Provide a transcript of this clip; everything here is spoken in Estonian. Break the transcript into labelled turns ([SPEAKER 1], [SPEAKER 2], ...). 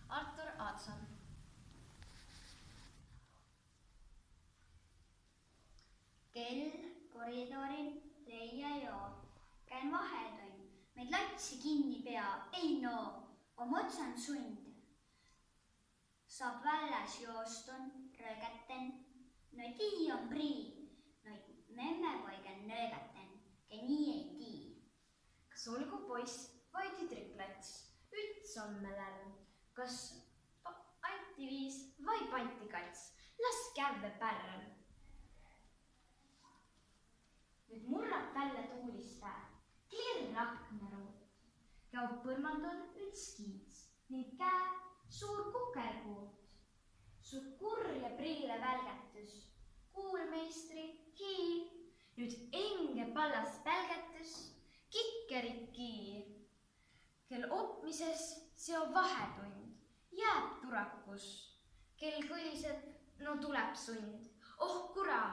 [SPEAKER 1] Artur Aadson.
[SPEAKER 2] Kell koridoril leia joo. Käin vahetund, meid latsi kinni pea, ei noo, otsän sund. Saab välläs joostun, röökäten, no tii on prii, no memmepoigen nöökäten, ke nii ei tii.
[SPEAKER 1] Kas olgu poiss vai tüdriklats, üts on me lärm, kas antiviis vai pantikats, las kävve pärm. Nüüd murrab välja tuulistää, klirr aknaruut. Käib põrmandul üts kiits ning käe suur kukerpuut. Su kurja priile välgätys, kuulmeistri hiir, nüüd enge pallas pälgätys, kikkerik kiir. Kel opmises seo vahetund, jääb turakus. Kel kõliseb, no tuleb sund. Oh kura,